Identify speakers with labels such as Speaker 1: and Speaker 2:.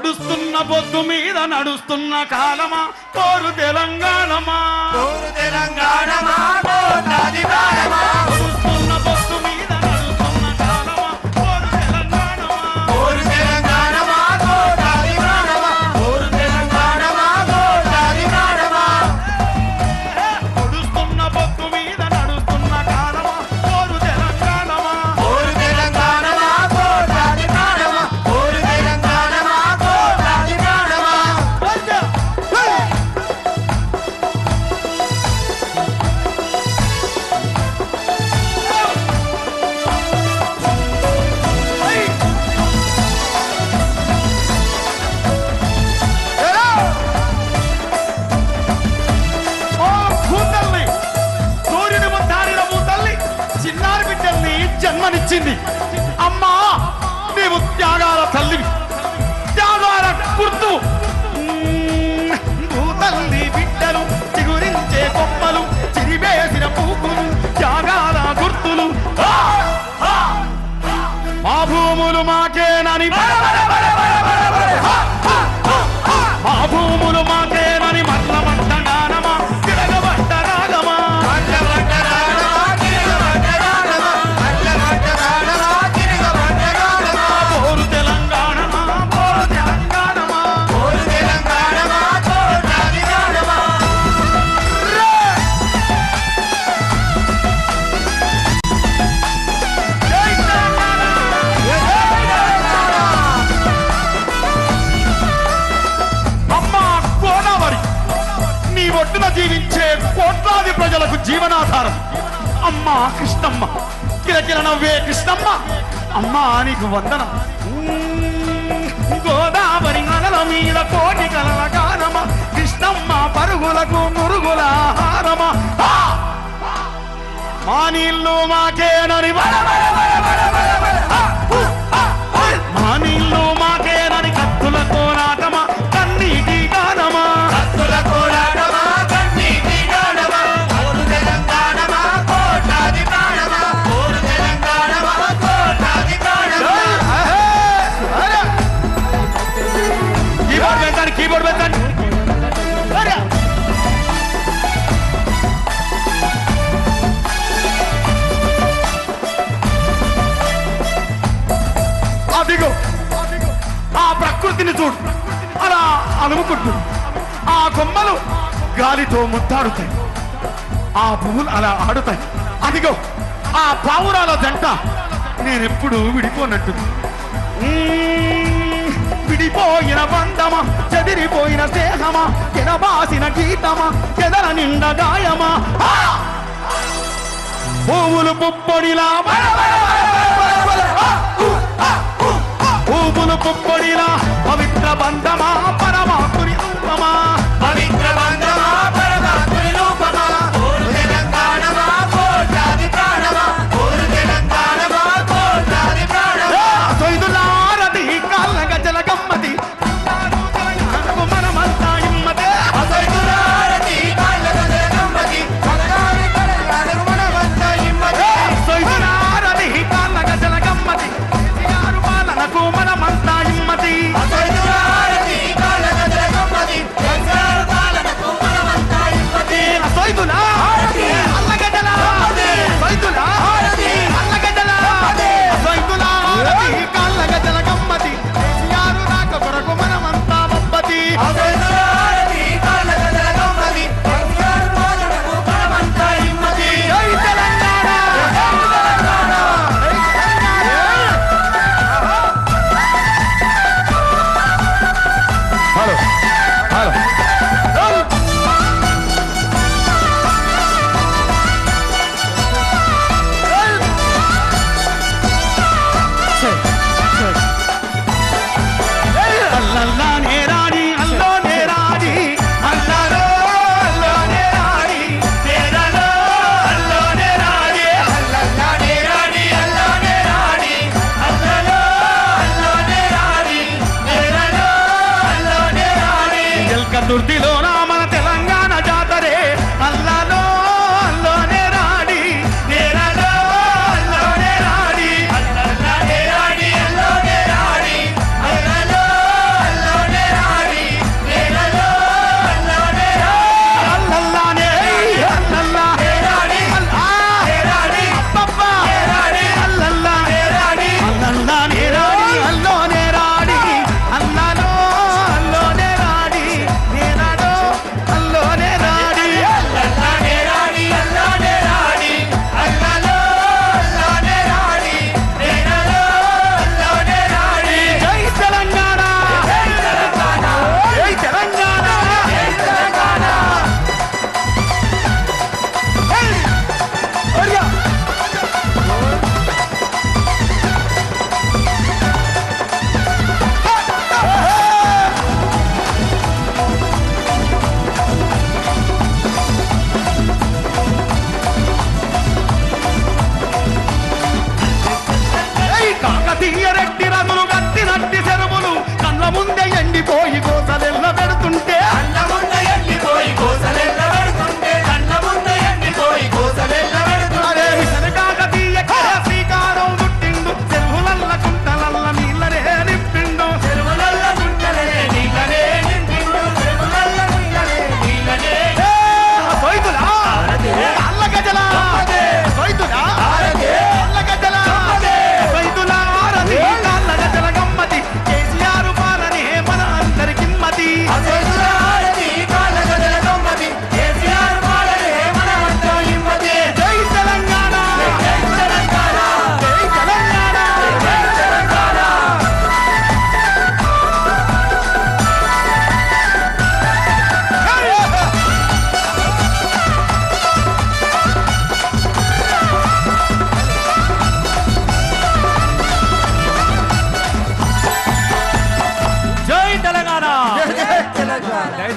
Speaker 1: పొడుస్తున్న పొద్దు మీద నడుస్తున్న కాలమా కోరు తెలంగాణమా
Speaker 2: కోరు తెలంగాణమా కోట్లాది ప్రాణమా
Speaker 1: పొడుస్తున్న పొద్దు మీద నడుస్తున్న కాలమా కోరు తెలంగాణమా
Speaker 2: కోరు తెలంగాణమా కోట్లాది ప్రాణమా కోరు తెలంగాణమా కోట్లాది ప్రాణమా
Speaker 1: పొడుస్తున్న పొద్దు మీద నడుస్తున్న కాలమా కోరు తెలంగాణమా
Speaker 2: కోరు తెలంగాణమా కోట్లాది ప్రాణమా కోరు తెలంగాణమా కోట్లాది ప్రాణమా
Speaker 1: ఓ భూతల్లి సూర్యుని ముద్దారిన భూతల్లి చిన్నారి బిడ్డల్ని జన్మనిచ్చింది అమ్మా నీవు త్యాగాల తల్లివి త్యాగాల గుర్తు భూతల్లి బిడ్డలు చిగురించే కొమ్మలు చిరివేసిన పూకులు త్యాగాల గుర్తులు మా భూములు మాకేనని మా భూములు మాకేనని మట్లమంట గానమా తిరగబడ్డ రాగమా
Speaker 2: అల్లబడ్డ రాణమా తిరగబడ్డ రాణమా అల్లబడ్డ రాణమా తిరగబడ్డ రాణమా
Speaker 1: కోరు తెలంగాణమా కోరు తెలంగాణమా
Speaker 2: కోరు తెలంగాణమా కోట్లాది ప్రాణమా
Speaker 1: జై తెలంగాణ! అమ్మా గోదావరి నీ ఒడ్డున జీవించే కోట్లాది ప్రజలకు జీవనాధారం అమ్మా కృష్ణమ్మ కిలకిల నవ్వే కృష్ణమ్మ అమ్మా నీకు వందనం గోదావరి నగల మీద కోటి కలల గానమ కృష్ణమ్మ పరుగులకు మురుగుల ఆహారమా మా నీళ్ళు మాకేనని మా నీళ్ళు మాకేనని కత్తుల కోరాటమా కన్నీటి గానమా
Speaker 2: కత్తుల కోలాటమా కన్నీటి గానమా కోరు తెలంగాణమా కోట్లాది ప్రాణమా కోరు తెలంగాణమా కోట్లాది ప్రాణమా
Speaker 1: కీబోర్డ్ పెట్టండి కీబోర్డ్ పెట్టండి అదిగో ఆ ప్రకృతిని చూడు అలా అలుముకుంటు ఆ కొమ్మలు గాలితో ముద్దాడుతాయి ఆ పువ్వులు అలా ఆడుతాయి అదిగో ఆ పావురాల జంట నేనెప్పుడు విడిపోనట్టుంది విడిపోయిన బంధమా చెదిరిపోయిన స్నేహమా ఎనబాసిన గీతమా ఎదల నిండా గాయమా పువ్వులు పుప్పొడిలా పువ్వులు పుప్పొడిలా పవిత్ర బంధమా పరమాత్ముని రూపమా
Speaker 2: పవిత్ర బంధమా పరమాత్ముని రూపమా కోరు తెలంగాణమా కోట్లాది ప్రాణమా కోరు తెలంగాణమా కోట్లాది ప్రాణమా
Speaker 1: సొయ్దులారది కాళ్ళ గజల గమ్మతి మనమంతా ఇమ్మతే
Speaker 2: అసైదురారతి కాళ్ళ గజల గమ్మతి పగడారి పడగాడు మనమంతా ఇమ్మతి
Speaker 1: సొయ్దులారది కాళ్ళ గజల గమ్మతి కేసీఆర్ పాలనకు మనమంతా ఇమ్మతి
Speaker 2: అసైదురారతి కాళ్ళ గజల గమ్మతి కేసీఆర్ పాలనకు
Speaker 1: ముందే ఎండిపోయి కోసలెల్ల పెడుతుంటే
Speaker 2: కళ్ళ ముందు ఎండిపోయి కోసలెల్ల పెడుతుంటే కళ్ళ ముందు ఎండిపోయి కోసలెల్ల పెడుతుంటే
Speaker 1: అరే మిషన్ కాకతీయ శ్రీకారం చుట్టిండు చెరువులల్ల కుంటలల్ల నీళ్ళనే నింపిండు
Speaker 2: చెరువులల్ల గుంటలే నీళ్ళనే నింపిండు చెరువులల్ల గుంటలే నీళ్ళనే
Speaker 1: సొయ్తులా అల్ల గజల సొయ్తులా అల్ల గజల సొయ్తులా ఆరది అల్ల గజల గమ్మతి కేసీఆర్ పాలనే మన అందరికిమ్మతి
Speaker 2: అసెదురారది కాళ్ళ గదల గమ్మతి కేసీఆర్ పాలనే మనమంతా హిమ్మతి
Speaker 1: జై తెలంగాణ
Speaker 2: జై తెలంగాణ
Speaker 1: జై తెలంగాణ
Speaker 2: జై తెలంగాణ
Speaker 1: జై తెలంగాణ
Speaker 2: జై తెలంగాణ